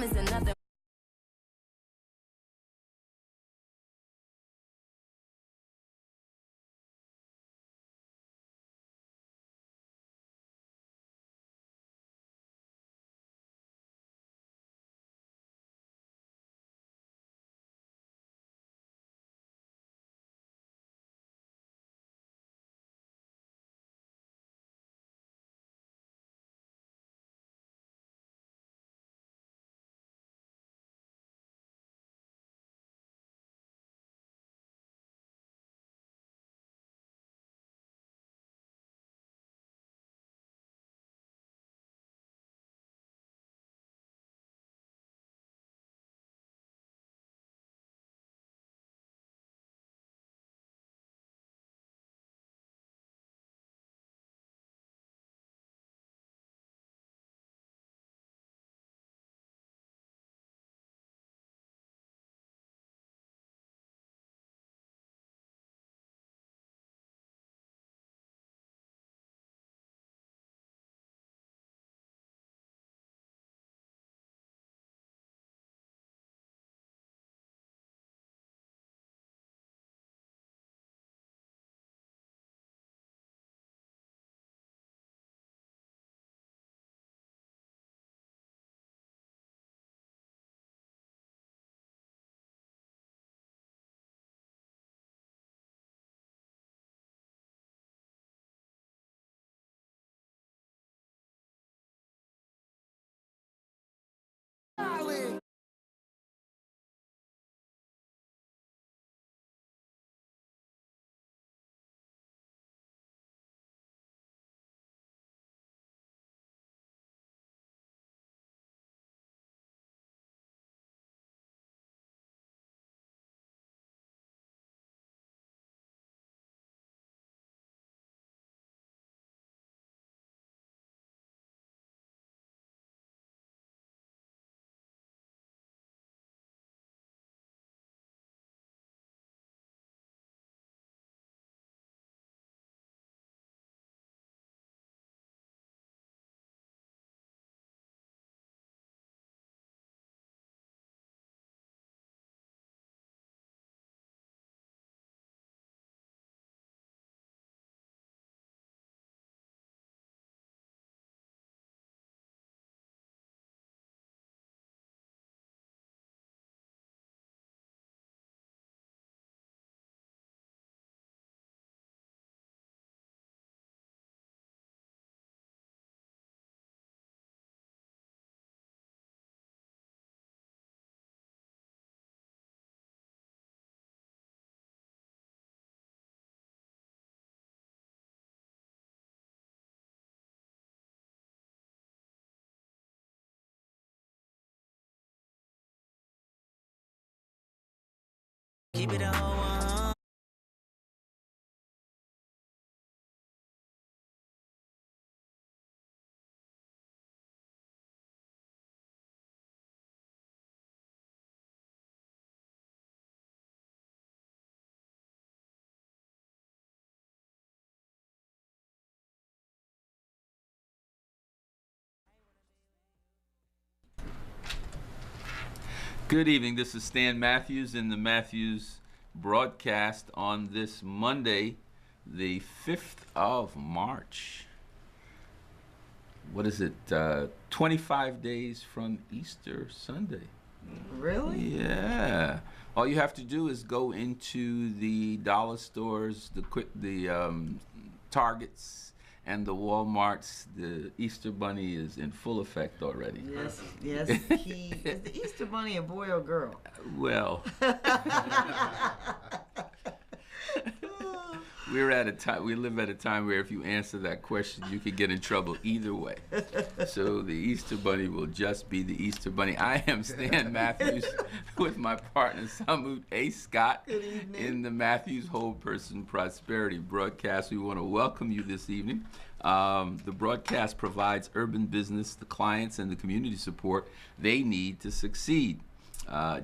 is another. Keep it on. Good evening. This is Stan Matthews in the Matthews broadcast on this Monday, the 5th of March. What is it? 25 days from Easter Sunday. Really? Yeah. All you have to do is go into the dollar stores, the Targets, and the Walmarts. The Easter Bunny is in full effect already. Yes, yes. He is the Easter Bunny a boy or girl? Well, we're at a time. We live at a time where if you answer that question, you could get in trouble either way. So the Easter Bunny will just be the Easter Bunny. I am Stan Matthews with my partner Samut A. Scott Good evening. in the Matthews Whole Person Prosperity broadcast. We want to welcome you this evening. The broadcast provides urban business the clients and the community support they need to succeed.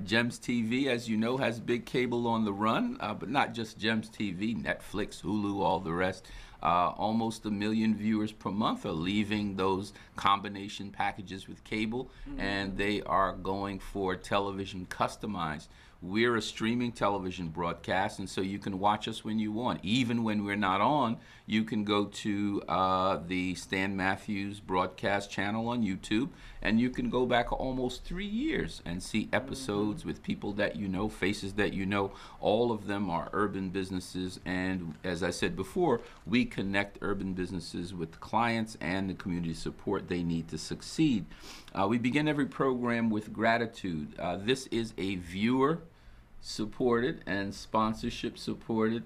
Gems TV, as you know, has big cable on the run, but not just Gems TV, Netflix, Hulu, all the rest. Almost 1 million viewers per month are leaving those combination packages with cable, and they are going for television customized. We're a streaming television broadcast, and so you can watch us when you want. Even when we're not on, you can go to the Stan Matthews broadcast channel on YouTube, and you can go back almost 3 years and see episodes with people that you know, faces that you know. All of them are urban businesses, and as I said before, we connect urban businesses with clients and the community support they need to succeed. We begin every program with gratitude. This is a viewer supported and sponsorship supported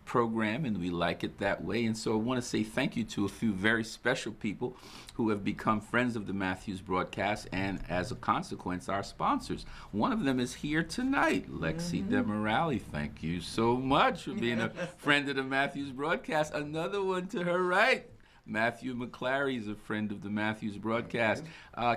program, and we like it that way. And so I want to say thank you to a few very special people who have become friends of the Matthews broadcast, and as a consequence, our sponsors. One of them is here tonight, Lexi DeMorale. Thank you so much for being a friend of the Matthews broadcast. Another one to her right, Matthew McClary is a friend of the Matthews broadcast.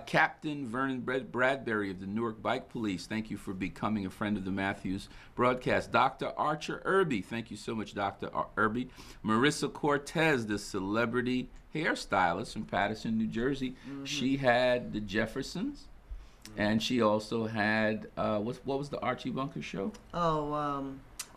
Captain Vernon Bradbury of the Newark Bike Police, thank you for becoming a friend of the Matthews broadcast. Dr. Archer Irby, thank you so much, Dr. Irby. Marissa Cortez, the celebrity hairstylist from Paterson, New Jersey. She had the Jeffersons, and she also had, what was the Archie Bunker show?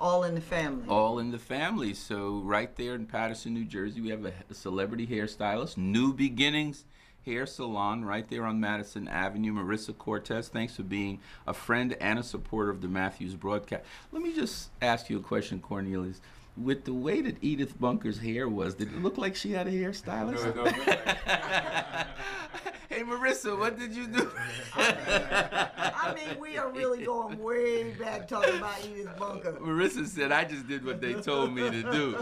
All in the Family. All in the Family. So right there in Paterson, New Jersey, we have a celebrity hairstylist, New Beginnings Hair Salon, right there on Madison Avenue. Marissa Cortez, thanks for being a friend and a supporter of the Matthews broadcast. Let me just ask you a question, Cornelius. With the way that Edith Bunker's hair was, did it look like she had a hairstylist? No. Hey, Marissa, what did you do? I mean, we are really going way back talking about Edith Bunker. Marissa said, I just did what they told me to do.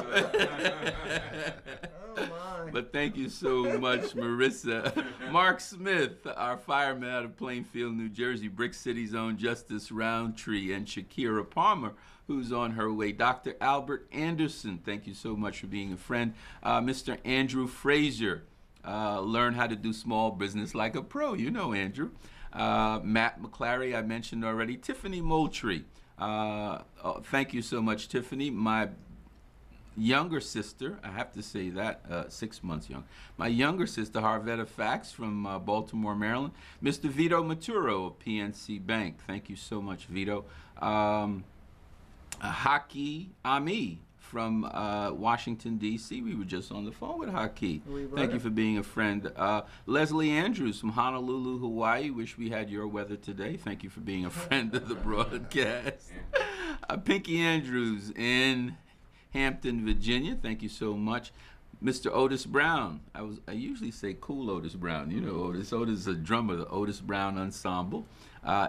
Oh, my. But thank you so much, Marissa. Mark Smith, our fireman out of Plainfield, New Jersey, Brick City's own Justice Roundtree, and Shakira Palmer, who's on her way. Dr. Albert Anderson, thank you so much for being a friend. Mr. Andrew Frazier, learn how to do small business like a pro. You know Andrew. Matt McClary, I mentioned already. Tiffany Moultrie, thank you so much, Tiffany. My younger sister, I have to say that, 6 months young. My younger sister, Harvetta Fax from Baltimore, Maryland. Mr. Vito Maturo of PNC Bank, thank you so much, Vito. Haki Ami from Washington, D.C. We were just on the phone with Haki. Thank you for being a friend. Leslie Andrews from Honolulu, Hawaii. Wish we had your weather today. Thank you for being a friend of the broadcast. Pinky Andrews in Hampton, Virginia. Thank you so much. Mr. Otis Brown. I usually say cool Otis Brown. You know Otis. Otis is a drummer of the Otis Brown Ensemble.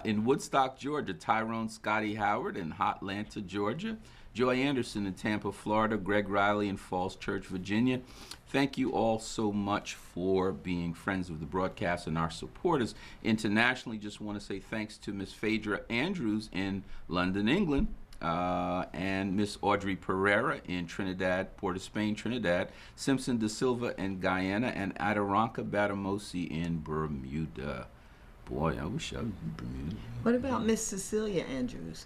In Woodstock, Georgia, Tyrone Scotty Howard in Hotlanta, Georgia. Joy Anderson in Tampa, Florida. Greg Riley in Falls Church, Virginia. Thank you all so much for being friends of the broadcast and our supporters. Internationally, just want to say thanks to Miss Phaedra Andrews in London, England. And Miss Audrey Pereira in Trinidad, Port of Spain, Trinidad, Simpson da Silva in Guyana, and Adoranka Batamosi in Bermuda. Boy, I wish I was in Bermuda. What about Miss Cecilia Andrews?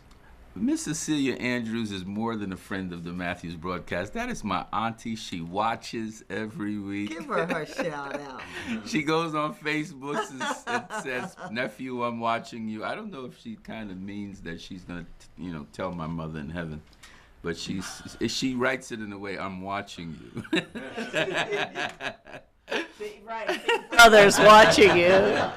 Miss Cecilia Andrews is more than a friend of the Matthews broadcast. That is my auntie. She watches every week. Give her her shout out. She goes on Facebook and says, "Nephew, I'm watching you." I don't know if she kind of means that she's going to, tell my mother in heaven. But she writes it in a way, "I'm watching you." Right. Others watching you.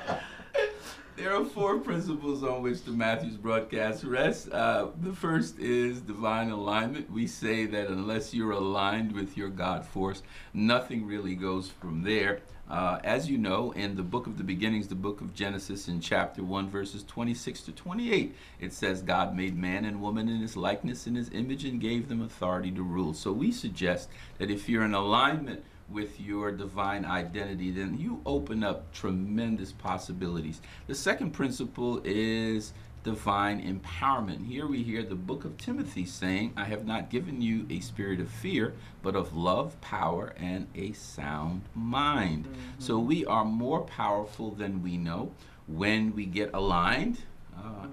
There are 4 principles on which the Matthews broadcast rests. The first is divine alignment. We say that unless you're aligned with your God force, nothing really goes from there. As you know, in the book of the beginnings, the book of Genesis, in chapter 1, verses 26 to 28, it says, God made man and woman in his likeness, in his image, and gave them authority to rule. So we suggest that if you're in alignment with your divine identity, then you open up tremendous possibilities. The second principle is divine empowerment. Here we hear the book of Timothy saying, I have not given you a spirit of fear, but of love, power, and a sound mind. So we are more powerful than we know when we get aligned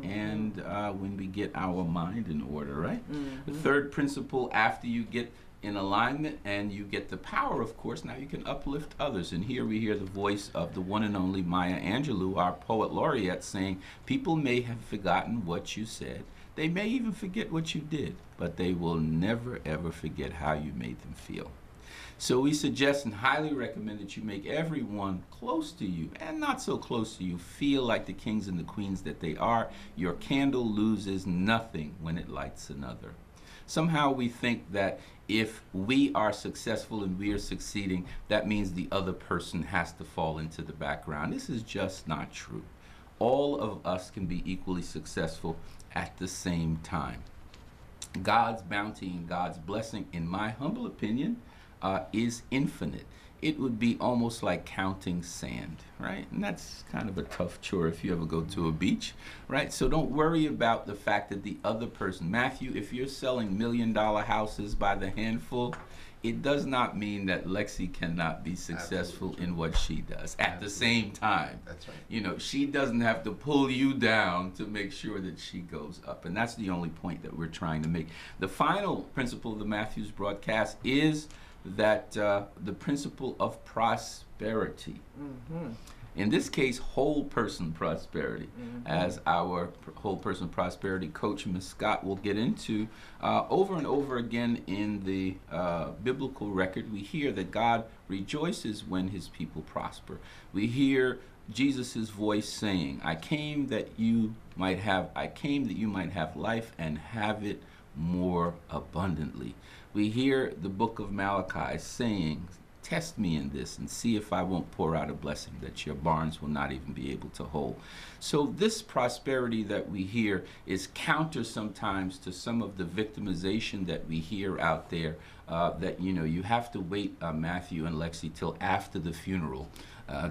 and when we get our mind in order, right? The third principle, after you get in alignment, and you get the power, of course. Now you can uplift others. And here we hear the voice of the one and only Maya Angelou, our poet laureate, saying, people may have forgotten what you said. They may even forget what you did, but they will never, ever forget how you made them feel. So we suggest and highly recommend that you make everyone close to you and not so close to you feel like the kings and the queens that they are. Your candle loses nothing when it lights another. Somehow we think that if we are successful and we are succeeding, that means the other person has to fall into the background. This is just not true. All of us can be equally successful at the same time. God's bounty and God's blessing, in my humble opinion, is infinite. It would be almost like counting sand, right? And that's kind of a tough chore if you ever go to a beach, right? So don't worry about the fact that the other person, Matthew, if you're selling $1 million houses by the handful, it does not mean that Lexi cannot be successful in what she does at the same time. That's right. You know, she doesn't have to pull you down to make sure that she goes up. And that's the only point that we're trying to make. The final principle of the Matthews broadcast is that the principle of prosperity. In this case, whole person prosperity, as our whole person prosperity coach, Ms. Scott, will get into. Over and over again in the biblical record, we hear that God rejoices when his people prosper. We hear Jesus' voice saying, I came that you might have life and have it more abundantly. We hear the book of Malachi saying, test me in this and see if I won't pour out a blessing that your barns will not even be able to hold. So this prosperity that we hear is counter sometimes to some of the victimization that we hear out there, that, you know, you have to wait, Matthew and Lexi, till after the funeral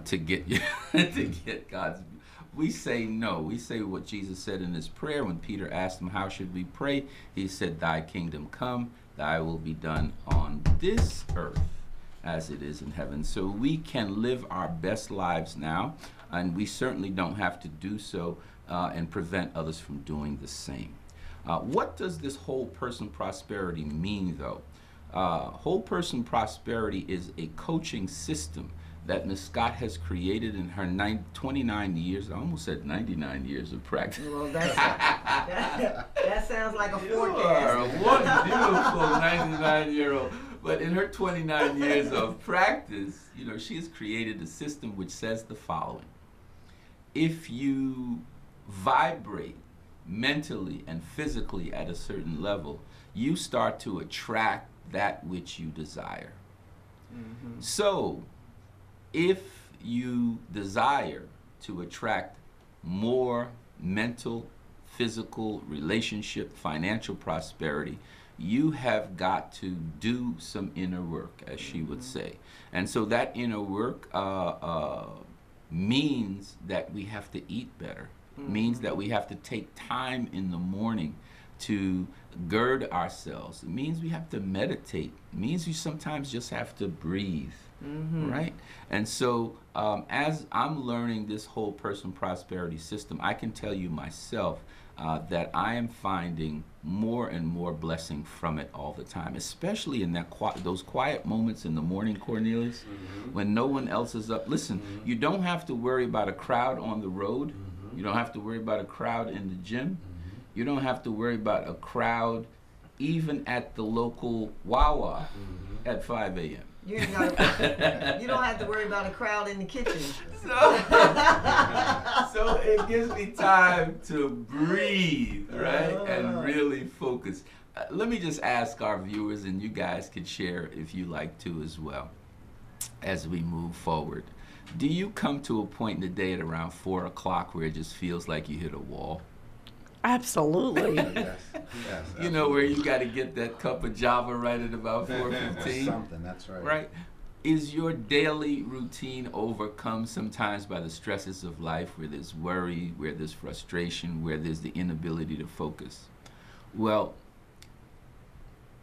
to get to get God's. We say no. We say what Jesus said in his prayer when Peter asked him, how should we pray? He said, thy kingdom come, thy will be done on this earth as it is in heaven. So we can live our best lives now, and we certainly don't have to do so and prevent others from doing the same. What does this whole person prosperity mean, though? Whole person prosperity is a coaching system that Ms. Scott has created in her 29 years, I almost said 99 years of practice. Well, that sounds like a forecast. You are one beautiful 99-year-old. But in her 29 years of practice, you know, she has created a system which says the following. If you vibrate mentally and physically at a certain level, you start to attract that which you desire. So, if you desire to attract more mental, physical, relationship, financial prosperity, you have got to do some inner work, as she would say. And so that inner work means that we have to eat better, means that we have to take time in the morning to gird ourselves. It means we have to meditate. It means we sometimes just have to breathe. Right? And so as I'm learning this whole person prosperity system, I can tell you myself that I am finding more and more blessing from it all the time, especially in that those quiet moments in the morning, Cornelius, when no one else is up. Listen, you don't have to worry about a crowd on the road. You don't have to worry about a crowd in the gym. You don't have to worry about a crowd even at the local Wawa at 5 a.m. You don't have to worry about a crowd in the kitchen. So it gives me time to breathe, right? And really focus. Let me just ask our viewers, and you guys can share if you like to as well, as we move forward. Do you come to a point in the day at around 4 o'clock where it just feels like you hit a wall? Absolutely. Yes, You know, where you got to get that cup of Java right at about 4:15. Something, that's right. Right? Is your daily routine overcome sometimes by the stresses of life, where there's worry, where there's frustration, where there's the inability to focus? Well,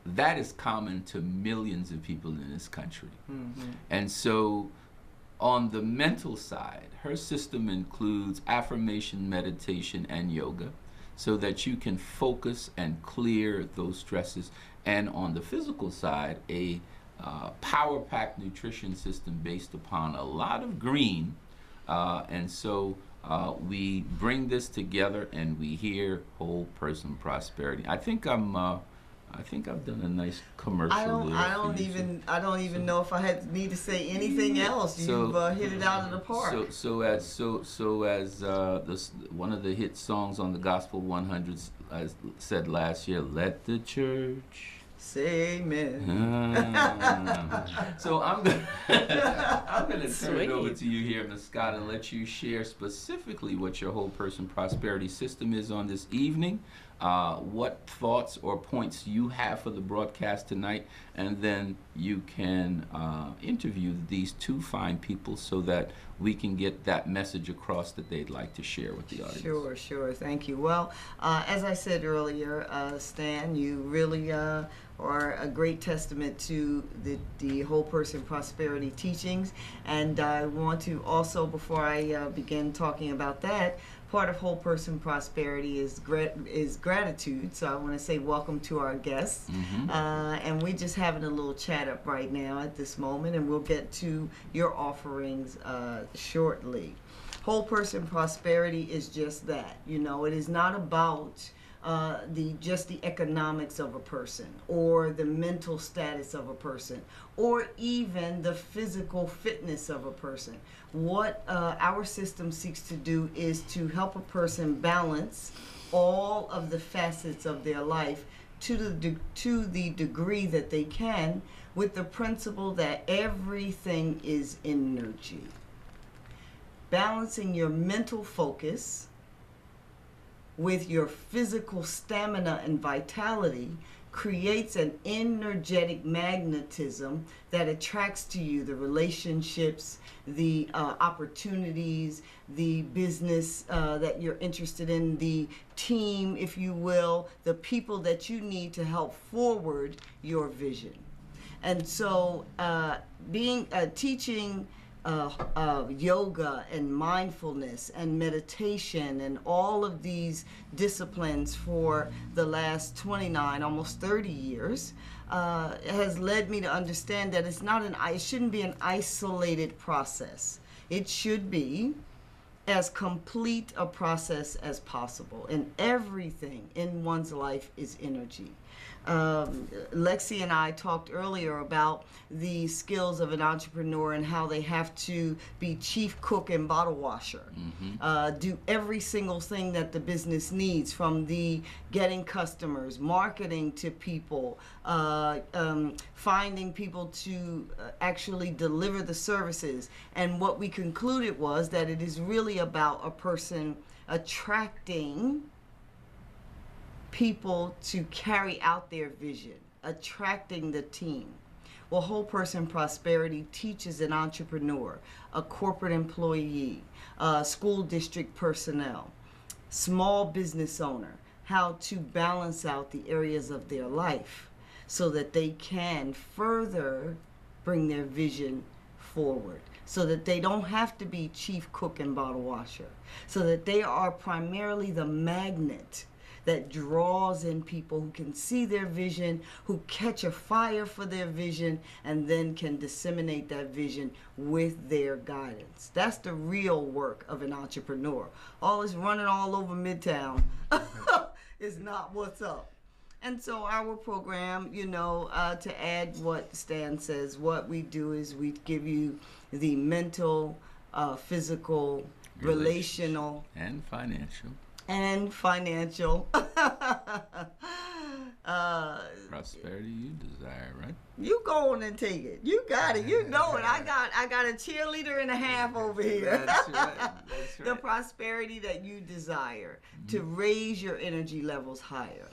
that is common to millions of people in this country. And so on the mental side, her system includes affirmation, meditation, and yoga, so that you can focus and clear those stresses. and on the physical side, a power pack nutrition system based upon a lot of green. And so we bring this together and we hear whole person prosperity. I think I've done a nice commercial. I don't even know if I need to say anything else. You've hit it out of the park. So as one of the hit songs on the Gospel 100s said last year, let the church say amen. So I'm gonna turn it over to you here, Ms. Scott, and let you share specifically what your whole person prosperity system is on this evening, what thoughts or points you have for the broadcast tonight, and then you can interview these two fine people so that we can get that message across that they'd like to share with the audience. Sure. Thank you. Well, as I said earlier, Stan, you really are a great testament to the whole person prosperity teachings. And I want to also, before I begin talking about that, part of whole person prosperity is gratitude. So I want to say welcome to our guests. And we're just having a little chat up right now at this moment, and we'll get to your offerings shortly. Whole person prosperity is just that. It is not about just the economics of a person, or the mental status of a person, or even the physical fitness of a person. What our system seeks to do is to help a person balance all of the facets of their life to the degree that they can, with the principle that everything is energy. Balancing your mental focus with your physical stamina and vitality creates an energetic magnetism that attracts to you the relationships, the opportunities, the business that you're interested in, the team, if you will, the people that you need to help forward your vision. And so teaching yoga and mindfulness and meditation and all of these disciplines for the last 29, almost 30 years has led me to understand that it shouldn't be an isolated process. It should be as complete a process as possible, and everything in one's life is energy. Lexi and I talked earlier about the skills of an entrepreneur and how they have to be chief cook and bottle washer, do every single thing that the business needs, from the getting customers, marketing to people, finding people to actually deliver the services. And what we concluded was that it is really about a person attracting people to carry out their vision, attracting the team. Well, whole person prosperity teaches an entrepreneur, a corporate employee, school district personnel, small business owner, how to balance out the areas of their life so that they can further bring their vision forward, so that they don't have to be chief cook and bottle washer, so that they are primarily the magnet that draws in people who can see their vision, who catch a fire for their vision, and then can disseminate that vision with their guidance. That's the real work of an entrepreneur. All this running all over Midtown is not what's up. And so our program, to add what Stan says, what we do is we give you the mental, physical, relational, and financial prosperity you desire, right? You go on and take it. You got it. You know it. I got a cheerleader and a half over here. That's right. The prosperity that you desire to raise your energy levels higher.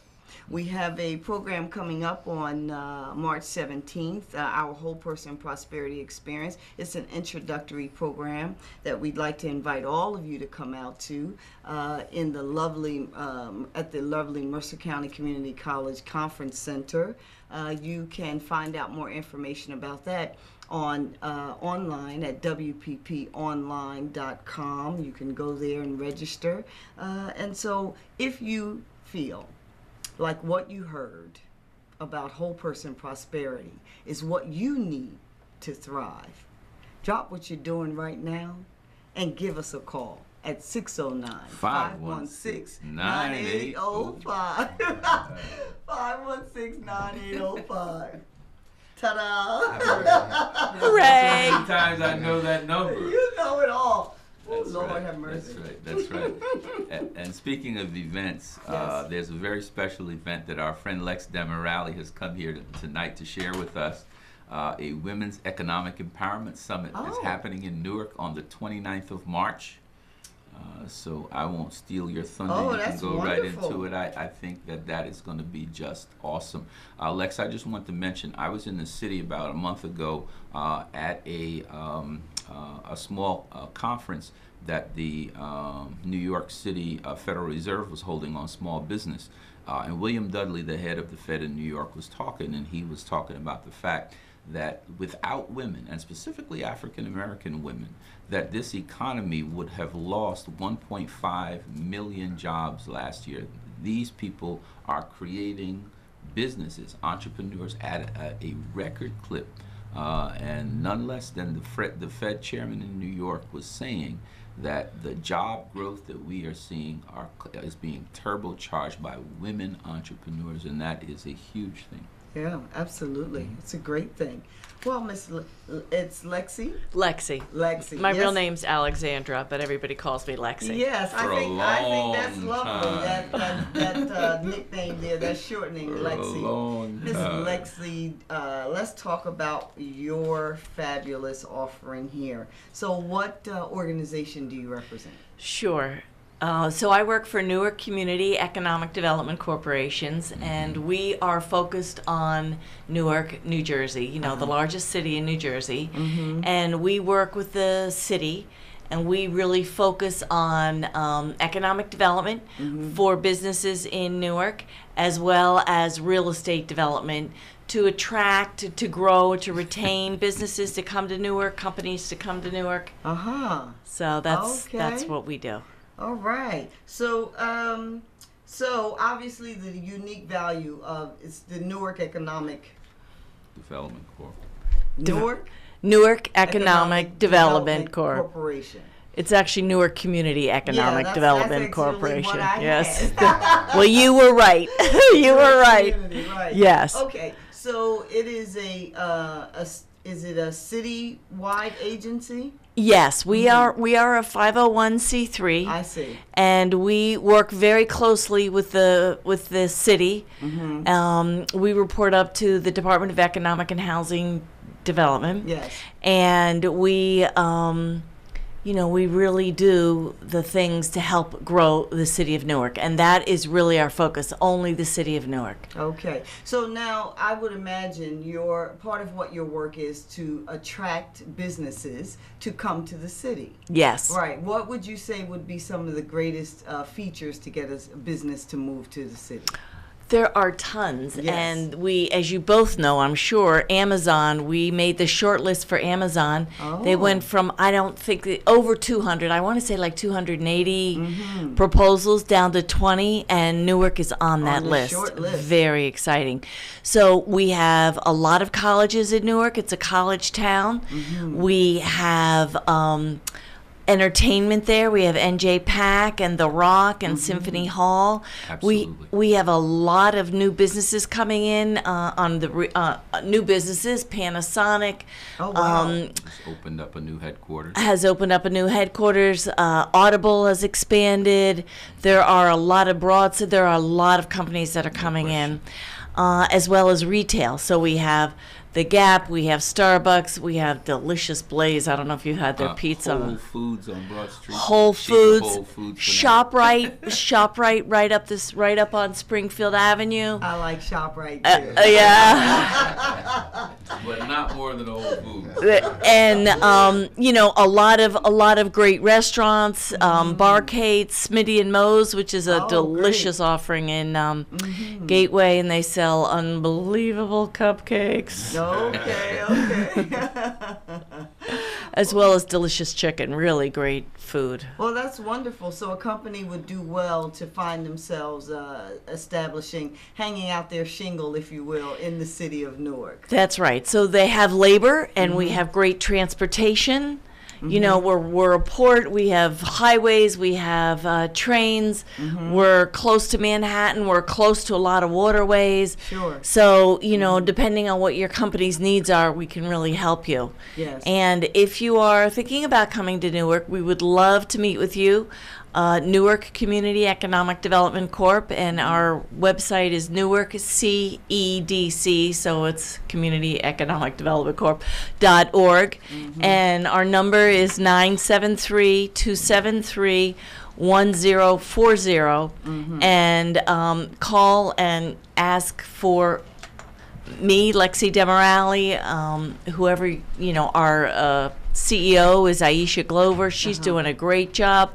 We have a program coming up on March 17th, our Whole Person Prosperity Experience. It's an introductory program that we'd like to invite all of you to come out to in the lovely, at the lovely Mercer County Community College Conference Center. You can find out more information about that on online at wpponline.com. You can go there and register. And so if you feel like what you heard about whole person prosperity is what you need to thrive. Drop what you're doing right now and give us a call at 609-516-9805. 516-9805. Ta-da! Hooray! How many times I know that number? You know it all. Oh, That's Lord right. have mercy. That's right. And speaking of events, Yes. there's a very special event that our friend Lex Demirali has come here tonight to share with us. A Women's Economic Empowerment Summit is Oh. happening in Newark on the 29th of March. So I won't steal your thunder. Oh, You can that's go right wonderful. into it. I think that is going to be just awesome. Lex, I just want to mention, I was in the city about a month ago at a small conference that the New York City Federal Reserve was holding on small business. And William Dudley, the head of the Fed in New York, was talking, and he was talking about the fact that without women, and specifically African American women, that this economy would have lost 1.5 million jobs last year. These people are creating businesses, entrepreneurs at a record clip. And none less than the Fed chairman in New York was saying that the job growth that we are seeing is being turbocharged by women entrepreneurs, and that is a huge thing. Yeah, absolutely. It's a great thing. Well, it's Lexi. Lexi. Lexi. My yes. real name's Alexandra, but everybody calls me Lexi. Yes, For a I think that's long lovely. time. That nickname there, that shortening, For a Lexi. long Miss time. Lexi, let's talk about your fabulous offering here. So, what organization do you represent? Sure. So I work for Newark Community Economic Development Corporations, and we are focused on Newark, New Jersey, you know, the largest city in New Jersey. And we work with the city, and we really focus on economic development for businesses in Newark, as well as real estate development to attract, to grow, to retain businesses to come to Newark, companies to come to Newark. So that's Okay. what we do. All right. So, so obviously the unique value of it's the Newark Economic Development Corp. Newark Newark Economic Development Corp. Corporation. It's actually Newark Community Economic that's Development actually Corporation. what I Yes. had. Well, you were right. You were right. Community, right. Yes. Okay. So it is is it a city-wide agency? Yes, we are a 501c3. I see. And we work very closely with the city. We report up to the Department of Economic and Housing Development. Yes. And we we really do the things to help grow the city of Newark, and that is really our focus, only the city of Newark. Okay. So now I would imagine your part of what your work is to attract businesses to come to the city. Yes. Right. What would you say would be some of the greatest features to get a business to move to the city? There are tons, Yes. and we, as you both know, I'm sure, Amazon, we made the short list for Amazon. They Oh. went from, I don't think, over 200, I want to say like 280 proposals down to 20, and Newark is on that the list. short list. Very exciting. So we have a lot of colleges in Newark. It's a college town. We have entertainment there. We have NJ Pack and The Rock and Symphony Hall. Absolutely. We have a lot of new businesses coming in on the new businesses. Panasonic Oh, wow. Just opened up a new headquarters. has opened up a new headquarters. Audible has expanded. There are a lot of there are a lot of companies that are coming in, as well as retail. So we have The Gap, we have Starbucks, we have Delicious Blaze. I don't know if you had their pizza. Whole Foods on Broad Street. Whole Chic Foods, Whole Foods for now. ShopRite, right up on Springfield Avenue. I like ShopRite too. Yeah, But not more than a Whole Foods. and a lot of great restaurants, Barcade, Smitty and Moe's, which is a Oh, delicious offering in Gateway, and they sell unbelievable cupcakes. Okay. as well as delicious chicken. Really great food. Well, that's wonderful. So a company would do well to find themselves establishing, hanging out their shingle, if you will, in the city of Newark. That's right. So they have labor, and we have great transportation. You know, we're a port. We have highways. We have trains. We're close to Manhattan. We're close to a lot of waterways. Sure. So, you know, depending on what your company's needs are, we can really help you. Yes. And if you are thinking about coming to Newark, we would love to meet with you. Newark Community Economic Development Corp. And our website is Newark CEDC, so it's Community Economic Development Corp.org. And our number is 973-273-1040. And call and ask for me, Lexi Demirali, whoever, you know, our CEO is Aisha Glover. She's doing a great job.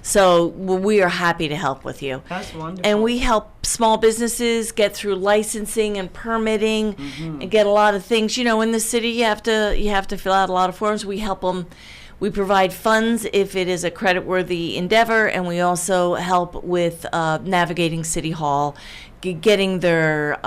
So we are happy to help with you. That's wonderful. And we help small businesses get through licensing and permitting and get a lot of things. You know, in the city, you have to fill out a lot of forms. We help them. We provide funds if it is a credit-worthy endeavor, and we also help with navigating City Hall, getting their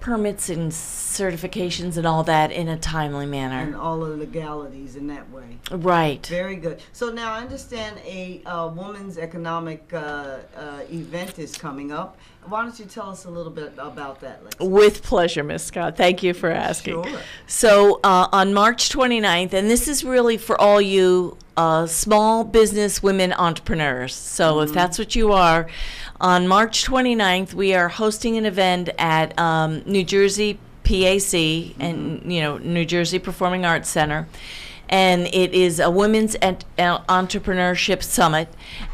permits and certifications and all that in a timely manner. And all of the legalities in that way. Right. Very good. So now I understand a woman's economic event is coming up. Why don't you tell us a little bit about that, Lexi? With pleasure, Ms. Scott. Thank you for asking. Sure. So on March 29th, and this is really for all you small business women entrepreneurs. So if that's what you are, on March 29th, we are hosting an event at New Jersey PAC and, you know, New Jersey Performing Arts Center. And it is a women's entrepreneurship summit.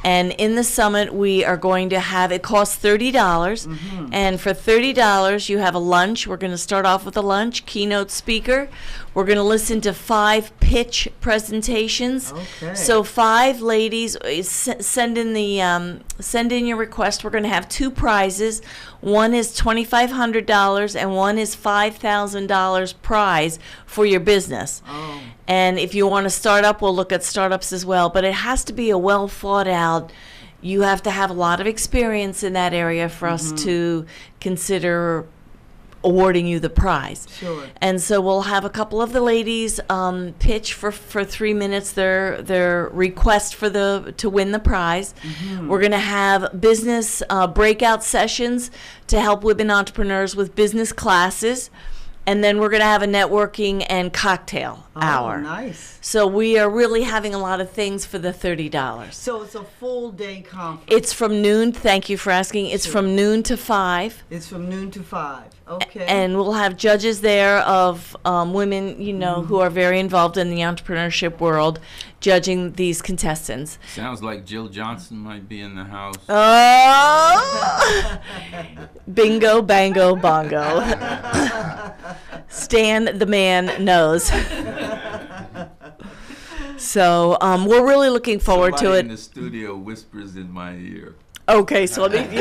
And in the summit, we are going to have, it costs $30. And for $30, you have a lunch. We're going to start off with a lunch, keynote speaker. We're going to listen to 5 pitch presentations. Okay. So 5 ladies, send in your request. We're going to have 2 prizes. One is $2,500 and one is $5,000 prize for your business. Oh. And if you want to start up, we'll look at startups as well. But it has to be a well thought out. You have to have a lot of experience in that area for us to consider awarding you the prize. Sure. And so we'll have a couple of the ladies pitch for 3 minutes their request for to win the prize. We're going to have business breakout sessions to help women entrepreneurs with business classes. And then we're going to have a networking and cocktail hour. Oh, nice. So we are really having a lot of things for the $30. So it's a full day conference. It's from noon. Thank you for asking. It's from noon to 5. It's from noon to 5. Okay. And we'll have judges there of women, you know, who are very involved in the entrepreneurship world, judging these contestants. Sounds like Jill Johnson might be in the house. Oh! Bingo, bango, bongo. Stan the man knows. So we're really looking forward Somebody to in it. the studio whispers in my ear. Okay, so let me,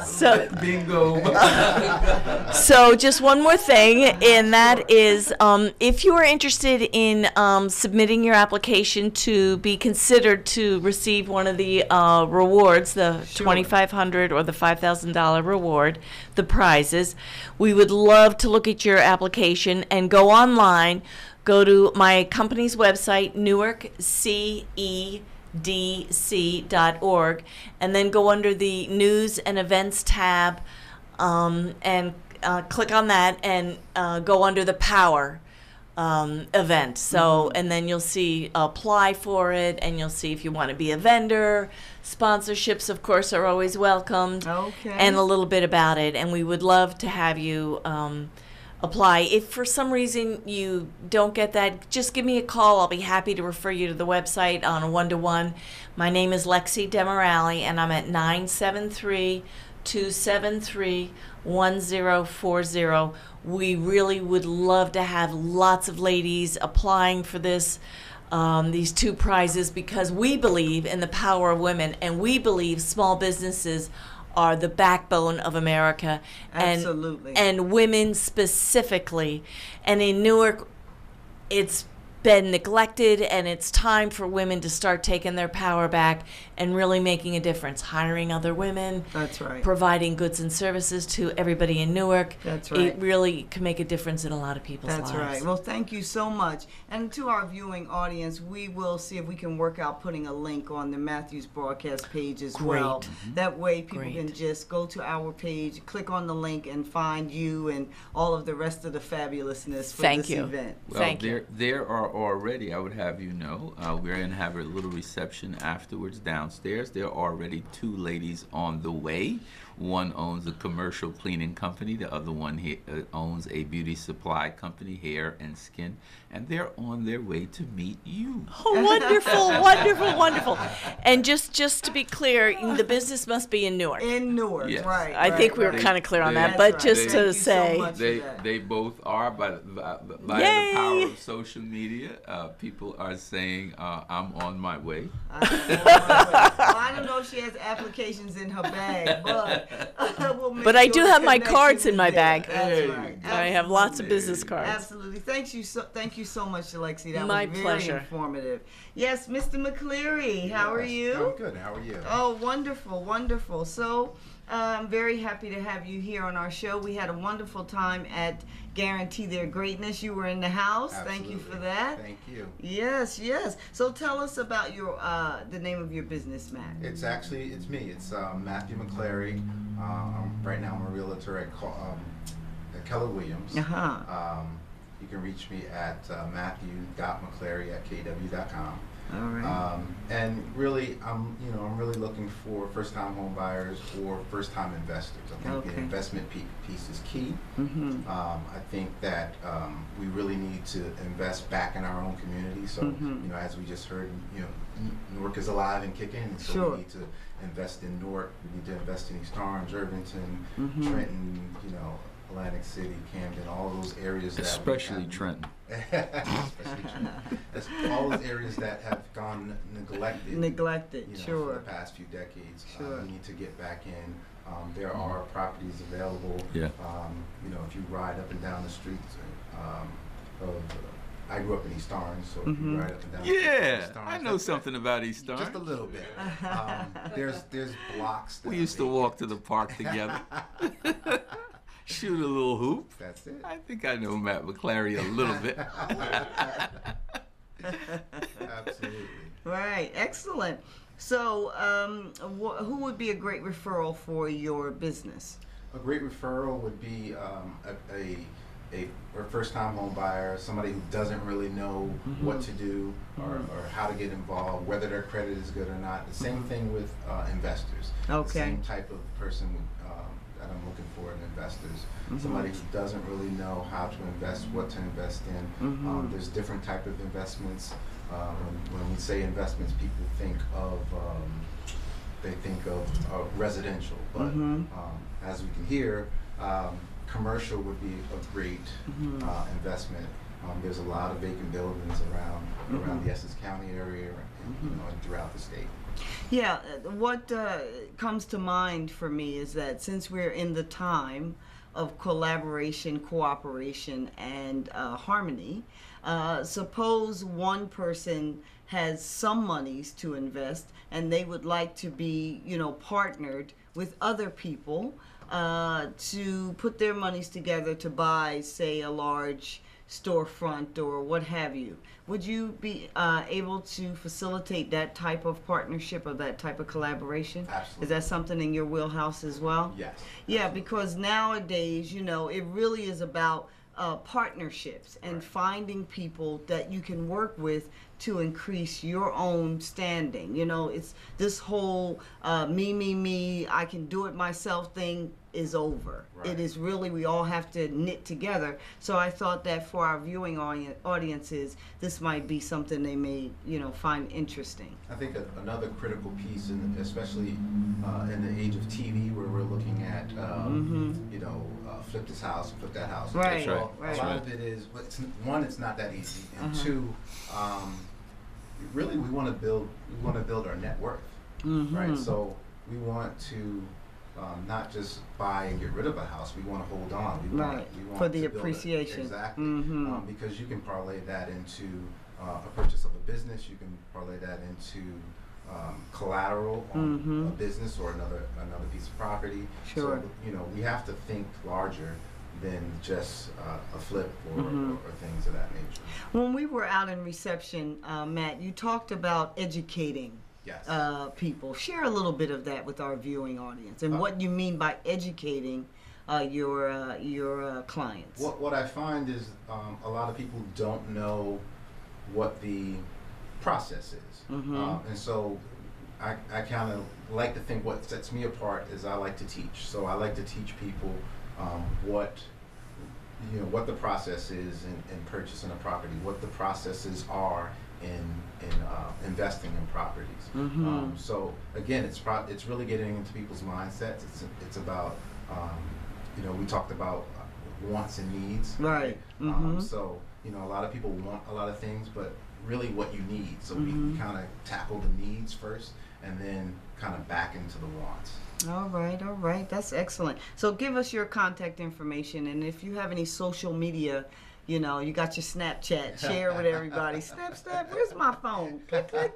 so Bingo. So just one more thing, and that is if you are interested in submitting your application to be considered to receive one of the rewards, the $2,500 or the $5,000 reward, the prizes, we would love to look at your application and go online. Go to my company's website, newarkcedc.org, and then go under the News and Events tab and click on that and go under the Power event. So, and then you'll see apply for it, and you'll see if you want to be a vendor. Sponsorships, of course, are always welcomed. Okay. And a little bit about it, and we would love to have you apply. If for some reason you don't get that, just give me a call. I'll be happy to refer you to the website on a 1-to-1. My name is Lexi Demirali, and I'm at 973-273-1040. We really would love to have lots of ladies applying for this, these 2 prizes, because we believe in the power of women, and we believe small businesses are the backbone of America. Absolutely. And women specifically. And in Newark, it's been neglected, and it's time for women to start taking their power back and really making a difference, hiring other women. That's right. Providing goods and services to everybody in Newark. That's right. It really can make a difference in a lot of people's lives. That's right. Well, thank you so much. And to our viewing audience, we will see if we can work out putting a link on the Matthews broadcast page as well. That way people can just go to our page, click on the link, and find you and all of the rest of the fabulousness for this event. Well, there are already, I would have you know, we're going to have a little reception afterwards downstairs. There are already 2 ladies on the way. One owns a commercial cleaning company. The other one owns a beauty supply company, hair and skin. And they're on their way to meet you. Oh, wonderful, wonderful, wonderful. And just to be clear, the business must be in Newark. In Newark, yes. right. I think we were kind of clear on that, but just to say. They both are, by the power of social media. People are saying, I'm on my way. I don't know if she has applications in her bag, but but I do have my cards in my bag. That's right. I have lots of business cards. Absolutely. Thank you so much, Alexi. That my was very pleasure. Informative. Yes, Mr. McCleary, how are you? I'm good. How are you? Oh, wonderful, wonderful. So I'm very happy to have you here on our show. We had a wonderful time at Guarantee Their Greatness. You were in the house. Absolutely. Thank you for that. Thank you. Yes, yes. So tell us about your the name of your business, Matt. It's me. It's Matthew McCleary. Right now I'm a realtor at Keller Williams. You can reach me at matthew.mccleary@kw.com. All right. And really, I'm really looking for first-time home buyers or first-time investors. I think the investment piece is key. I think that we really need to invest back in our own community. So, as we just heard, Newark is alive and kicking. And so we need to invest in Newark. We need to invest in East Orange, Irvington, Trenton, Atlantic City, Camden, all those areas. Especially Trenton. Especially Trenton. That's all those areas that have gone neglected. For the past few decades. Sure. We need to get back in. There are properties available. Yeah. If you ride up and down the streets I grew up in East Orange, so if you ride up and down the streets of East Orange, I know something about East Orange. Just a little bit. There's blocks. We used to walk to the park together. Shoot a little hoop. That's it. I think I know Matt McCleary a little bit. Absolutely. Right. Excellent. So, who would be a great referral for your business? A great referral would be a first-time home buyer, somebody who doesn't really know what to do or how to get involved, whether their credit is good or not. The same thing with investors. Okay. The same type of person that I'm looking for in investors. Somebody who doesn't really know how to invest, what to invest in. There's different type of investments. When we say investments, people think of residential, but as we can hear, commercial would be a great investment. There's a lot of vacant buildings around the Essex County area and throughout the state. Yeah, what comes to mind for me is that since we're in the time of collaboration, cooperation, and harmony, suppose one person has some monies to invest and they would like to be, partnered with other people to put their monies together to buy, say, a large storefront or what have you. Would you be able to facilitate that type of partnership or that type of collaboration? Absolutely. Is that something in your wheelhouse as well? Yes. Yeah, Absolutely. because nowadays, it really is about partnerships and finding people that you can work with to increase your own standing. It's this whole me, I can do it myself thing is over. Right. It is really, we all have to knit together. So I thought that for our viewing audiences, this might be something they may, find interesting. I think another critical piece, especially in the age of TV, where we're looking at, flip this house, flip that house. Right. So right. A lot of it is, it's not that easy, and two, really we want to build our net worth, right? So we want to not just buy and get rid of a house. We want to hold on. We want for the to build appreciation. Exactly. Because you can parlay that into a purchase of a business, you can parlay that into collateral on a business or another piece of property. Sure. So, you know, we have to think larger than just a flip or things of that nature. When we were out in reception, Matt, you talked about educating Yes. people. Share a little bit of that with our viewing audience and what you mean by educating your clients. What I find is a lot of people don't know what the process is. And so I kind of like to think what sets me apart is I like to teach. So I like to teach people what the process is in purchasing a property, what the processes are in investing in properties. So again, it's really getting into people's mindsets. It's about we talked about wants and needs. Right. So a lot of people want a lot of things, but really what you need. So we kind of tackle the needs first, and then kind of back into the wants. All right. That's excellent. So give us your contact information, and if you have any social media, you got your Snapchat, share with everybody. Snap, where's my phone? Click, click.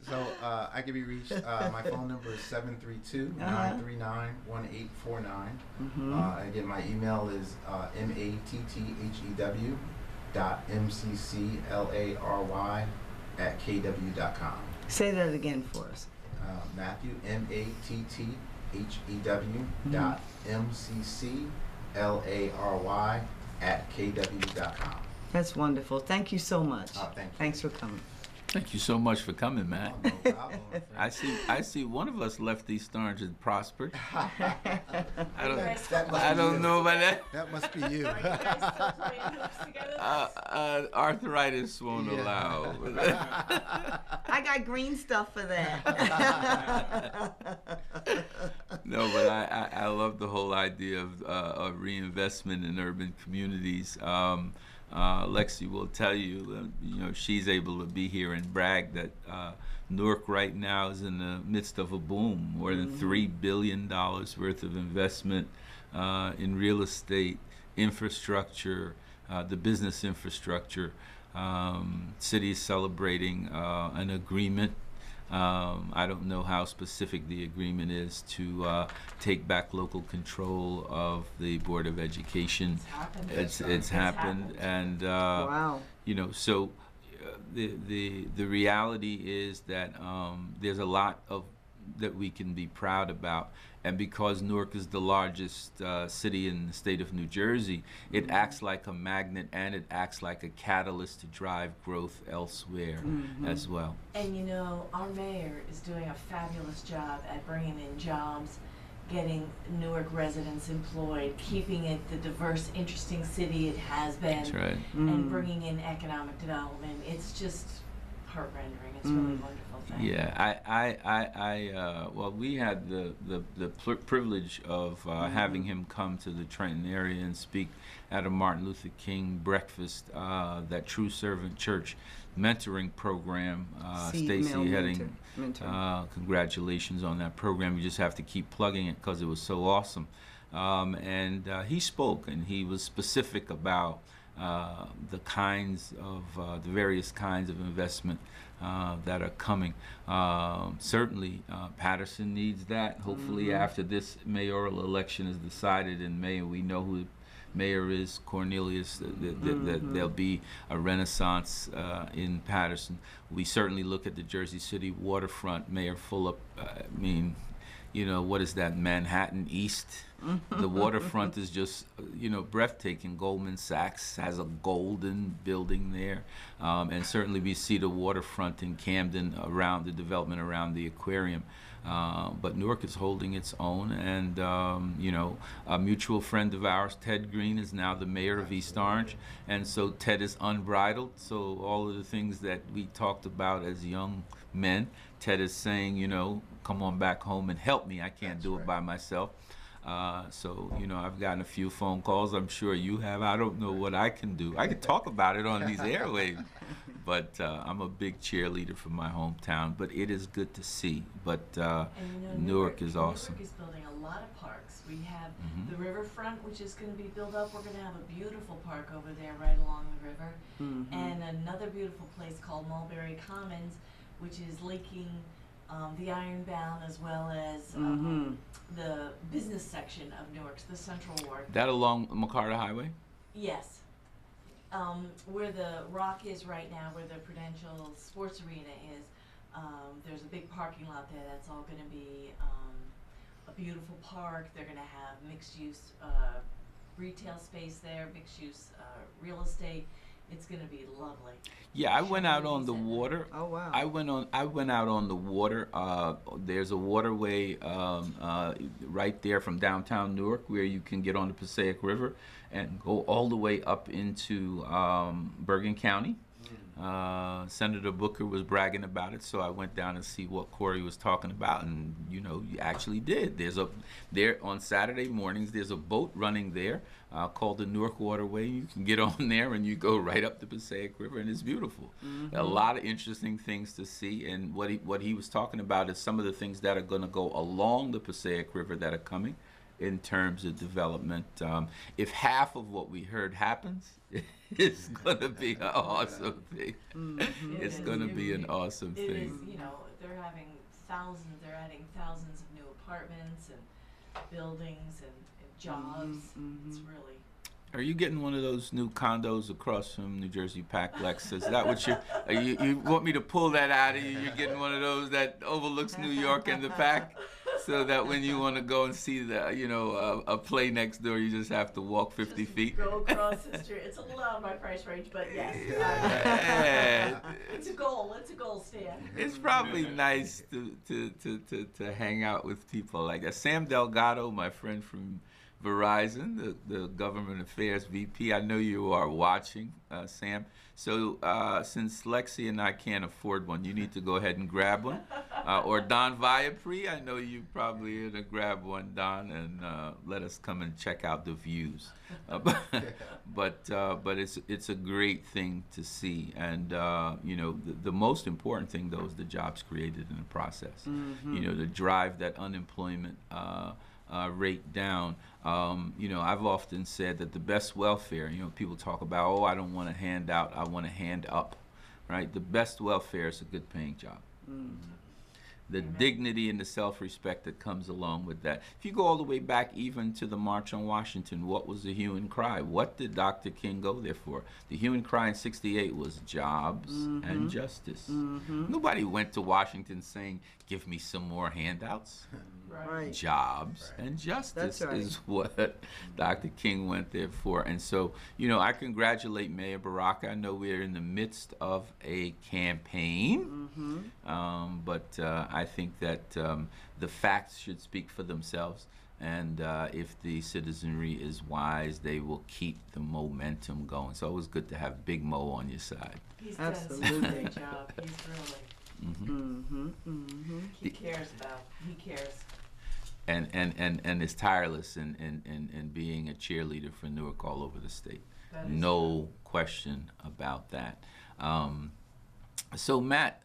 So I can be reached. My phone number is 732-939-1849. Again, my email is matthew@kw.com. Say that again for us. Matthew, matthew@kw.kw.com. That's wonderful. Thank you so much. Thank you. Thanks for coming. Thank you so much for coming, Matt. Oh, no problem. I see one of us left East Orange and prospered. I don't know about that. That must be you. Arthritis won't allow. I got green stuff for that. No, but I love the whole idea of reinvestment in urban communities. Lexi will tell you, she's able to be here and brag that Newark right now is in the midst of a boom. More than $3 billion worth of investment in real estate, infrastructure, the business infrastructure. City is celebrating an agreement. I don't know how specific the agreement is to take back local control of the Board of Education. It's happened, and Wow. So the reality is that there's a lot that we can be proud about. And because Newark is the largest city in the state of New Jersey, it acts like a magnet, and it acts like a catalyst to drive growth elsewhere as well. And our mayor is doing a fabulous job at bringing in jobs, getting Newark residents employed, keeping it the diverse, interesting city it has been. That's right. And bringing in economic development. It's just heart-rendering. It's really wonderful. Yeah, well, we had the privilege of having him come to the Trenton area and speak at a Martin Luther King breakfast, that True Servant Church mentoring program. Stacy Heading, congratulations on that program. You just have to keep plugging it because it was so awesome. And he spoke, and he was specific about the kinds of the various kinds of investment that are coming. Certainly, Patterson needs that. Hopefully, after this mayoral election is decided in May, and we know who the mayor is, Cornelius, that there'll be a renaissance in Patterson. We certainly look at the Jersey City waterfront. Mayor Fulop, what is that, Manhattan East? The waterfront is just, breathtaking. Goldman Sachs has a golden building there. And certainly we see the waterfront in Camden around the development around the aquarium. But Newark is holding its own. And, a mutual friend of ours, Ted Green, is now the mayor of East Orange. And so Ted is unbridled. So all of the things that we talked about as young men, Ted is saying, come on back home and help me. I can't do it by myself. So, I've gotten a few phone calls. I'm sure you have. I don't know what I can do. I can talk about it on these airwaves. but I'm a big cheerleader for my hometown. But it is good to see. But And Newark is awesome. Newark is building a lot of parks. We have Mhm. the riverfront, which is going to be built up. We're going to have a beautiful park over there right along the river. And another beautiful place called Mulberry Commons, which is linking the Ironbound as well as the business section of Newark's, the Central Ward. That along McCarter Highway? Yes. Where the Rock is right now, where the Prudential Sports Arena is, there's a big parking lot there that's all going to be a beautiful park. They're going to have mixed-use retail space there, mixed-use real estate. It's going to be lovely. Yeah, I went out on the water. Oh wow. I went out on the water. There's a waterway right there from downtown Newark where you can get on the Passaic River and go all the way up into Bergen County. Senator Booker was bragging about it, so I went down and see what Corey was talking about, and you actually did. There on Saturday mornings. There's a boat running there called the Newark Waterway. You can get on there and you go right up the Passaic River, and it's beautiful. A lot of interesting things to see, and what he was talking about is some of the things that are going to go along the Passaic River that are coming in terms of development. If half of what we heard happens, it's going to be an awesome thing. It's going to be an awesome It thing. is, they're adding thousands of new apartments and buildings and jobs. It's really. Are you getting one of those new condos across from New Jersey Pack, Lex? Is that what you want me to pull that out of you? You're getting one of those that overlooks New York and the Pack, so that when you want to go and see a play next door, you just have to walk 50 feet. Go across the street. It's a little out of my price range, but yes. It's a goal. It's a goal, Stan. It's probably nice to hang out with people like that. Sam Delgado, my friend from Verizon, the government affairs VP. I know you are watching, Sam. So since Lexi and I can't afford one, you need to go ahead and grab one. Or Don Viapre, I know you probably are going to grab one, Don, and let us come and check out the views. But it's a great thing to see. And, the most important thing, though, is the jobs created in the process. To drive that unemployment rate down. I've often said that the best welfare, people talk about, I don't want a handout, I want a hand up, right? The best welfare is a good paying job. The dignity and the self-respect that comes along with that. If you go all the way back even to the March on Washington, what was the hue and cry? What did Dr. King go there for? The hue and cry in '68 was jobs and justice. Nobody went to Washington saying, give me some more handouts. Right. Jobs and justice That's right. is what Dr. King went there for. And so, I congratulate Mayor Baraka. I know we're in the midst of a campaign, but I think that the facts should speak for themselves. And if the citizenry is wise, they will keep the momentum going. So it was good to have Big Mo on your side. He's done such a great job. He's really. He cares. And is tireless in being a cheerleader for Newark all over the state. No question about that. So Matt,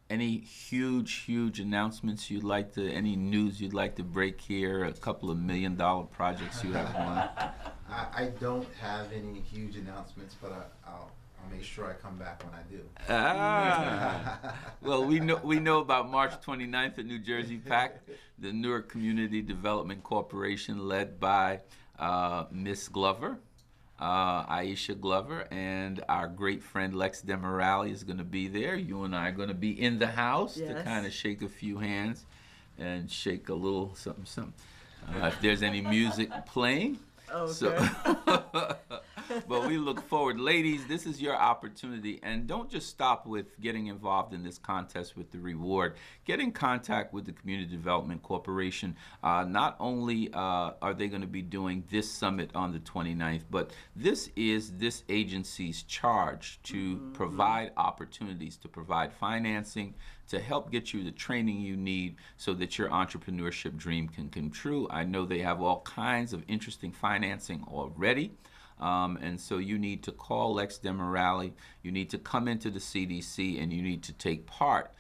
any huge announcements you'd like to, any news you'd like to break here? A couple of $1 million projects you have going? I don't have any huge announcements, but I'll make sure I come back when I do. Well, we know about March 29th at New Jersey PAC, the Newark Community Development Corporation, led by Miss Glover, Aisha Glover, and our great friend Lex Demorale is going to be there. You and I are going to be in the house to kind of shake a few hands and shake a little something. If there's any music playing. Okay. So, but we look forward. Ladies, this is your opportunity, and don't just stop with getting involved in this contest with the reward. Get in contact with the Community Development Corporation. Not only are they going to be doing this summit on the 29th, but this is this agency's charge to provide opportunities, to provide financing, to help get you the training you need so that your entrepreneurship dream can come true. I know they have all kinds of interesting financing already. And so you need to call Lex Demorale. You need to come into the CDC, and you need to take part,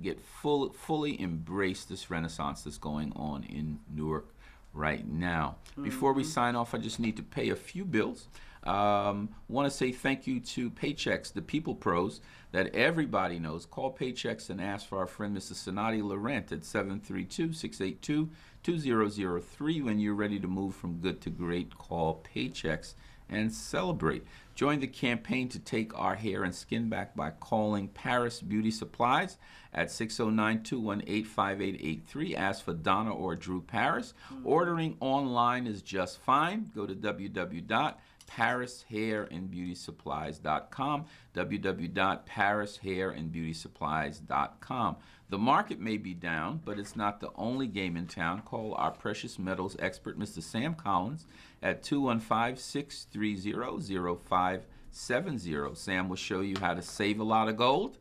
get fully embrace this renaissance that's going on in Newark right now. Before we sign off, I just need to pay a few bills. Want to say thank you to Paychex, the people pros that everybody knows. Call Paychex and ask for our friend Mrs. Sonati Laurent at 732-682-2003. When you're ready to move from good to great, call Paychex and celebrate. Join the campaign to take our hair and skin back by calling Paris Beauty Supplies at 609-218-5883. Ask for Donna or Drew Paris. Ordering online is just fine. Go to www.parishairandbeautysupplies.com, www.parishairandbeautysupplies.com. The market may be down, but it's not the only game in town. Call our precious metals expert, Mr. Sam Collins, at 215-630-0570. Sam will show you how to save a lot of gold,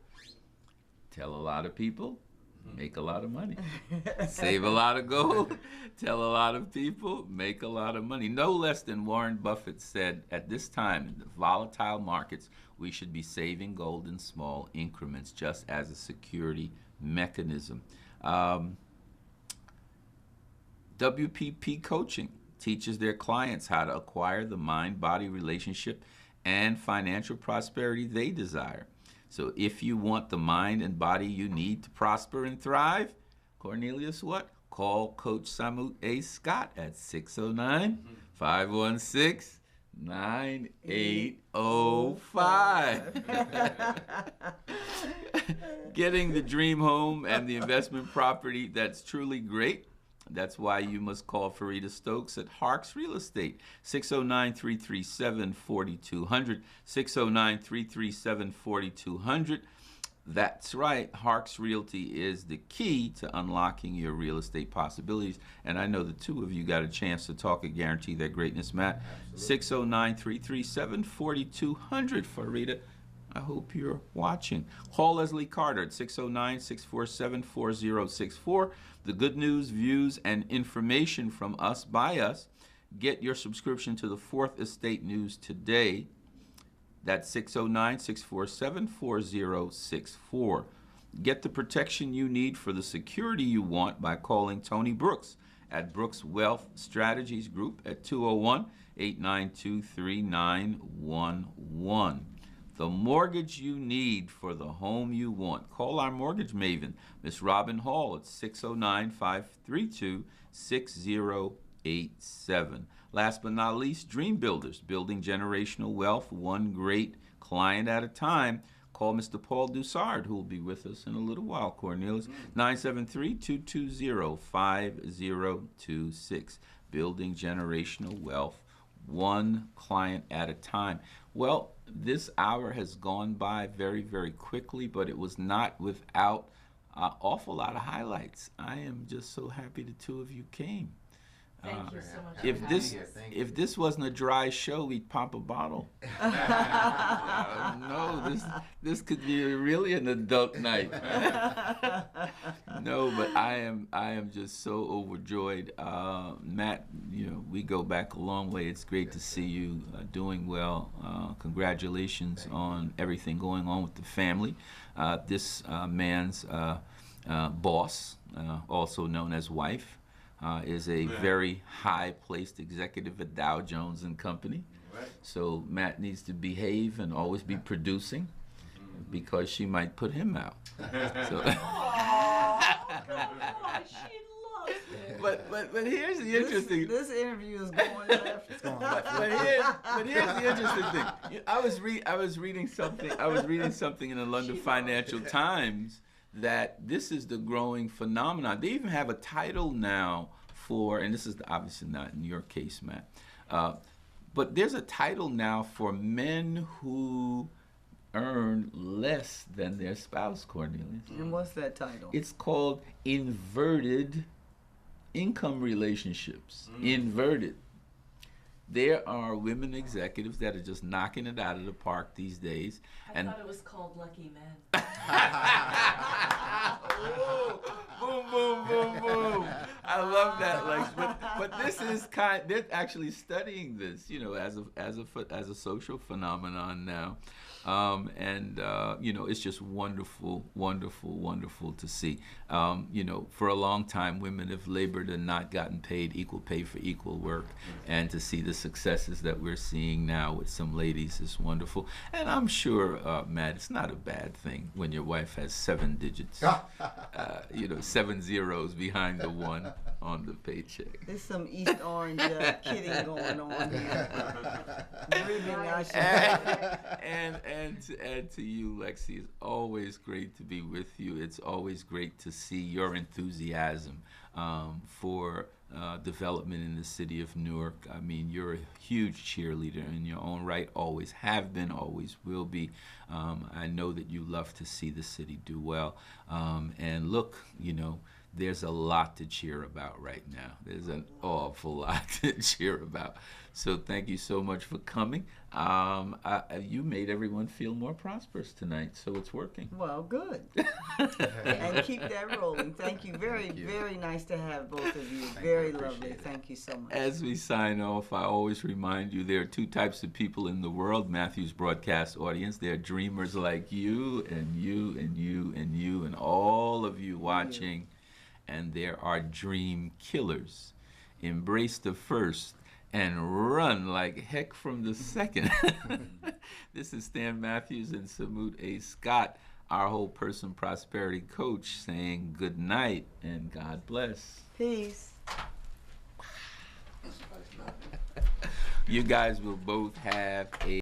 tell a lot of people, make a lot of money. Save a lot of gold, tell a lot of people, make a lot of money. No less than Warren Buffett said, at this time in the volatile markets, we should be saving gold in small increments just as a security mechanism. WPP Coaching teaches their clients how to acquire the mind-body relationship and financial prosperity they desire. So if you want the mind and body you need to prosper and thrive, Cornelius, what? Call Coach Samut A. Scott at 609-516-9805. Getting the dream home and the investment property that's truly great. That's why you must call Farida Stokes at Harks Real Estate, 609-337-4200, 609-337-4200. That's right, Harks Realty is the key to unlocking your real estate possibilities. And I know the two of you got a chance to talk at Guarantee That Greatness, Matt. 609-337-4200, Farida. I hope you're watching. Call Leslie Carter at 609-647-4064. The good news, views, and information from us by us. Get your subscription to the Fourth Estate News today. That's 609-647-4064. Get the protection you need for the security you want by calling Tony Brooks at Brooks Wealth Strategies Group at 201-892-3911. The mortgage you need for the home you want. Call our mortgage maven, Miss Robin Hall, at 609-532-6087. Last but not least, Dream Builders, building generational wealth, one great client at a time. Call Mr. Paul Dussard, who will be with us in a little while, Cornelius, 973-220-5026. Building generational wealth, one client at a time. Well, this hour has gone by very, very quickly, but it was not without an awful lot of highlights. I am just so happy the two of you came. Thank you so much. If this wasn't a dry show, we'd pop a bottle. No, this could be really an adult night. No, but I am just so overjoyed. Matt, we go back a long way. It's great to see you doing well. Congratulations on everything going on with the family. This man's boss, also known as wife, is a very high-placed executive at Dow Jones and Company. Right. So Matt needs to behave and always be producing because she might put him out. So. But here's the interesting. This interview is going left. But here's the interesting thing. I was reading something in the London Financial Times that this is the growing phenomenon. They even have a title now for, and this is obviously not in your case, Matt, but there's a title now for men who earn less than their spouse, Cornelius. And what's that title? It's called inverted income relationships. Inverted. There are women executives that are just knocking it out of the park these days. I thought it was called Lucky Men. Boom, boom, boom, boom. I love that, Lex. But but this is they're actually studying this, you know, as a social phenomenon now. It's just wonderful, wonderful, wonderful to see. For a long time, women have labored and not gotten paid equal pay for equal work. And to see the successes that we're seeing now with some ladies is wonderful. And I'm sure, Matt, it's not a bad thing when your wife has 7 digits, 7 zeros behind the 1 on the paycheck. There's some East Orange kidding going on here. And to you, Lexi, it's always great to be with you. It's always great to see your enthusiasm for development in the city of Newark. I mean, you're a huge cheerleader in your own right, always have been, always will be. I know that you love to see the city do well. And look, there's a lot to cheer about right now. There's an awful lot to cheer about. So thank you so much for coming. You made everyone feel more prosperous tonight, so it's working. Well, good. And keep that rolling. Thank you. Very nice to have both of you. Very lovely. Thank you so much. As we sign off, I always remind you there are 2 types of people in the world, Matthews broadcast audience. There are dreamers like you and you and you and you and all of you watching. And there are dream killers. Embrace the first and run like heck from the second. This is Stan Matthews and Samut A. Scott, our whole person prosperity coach, saying good night and God bless. Peace. You guys will both have a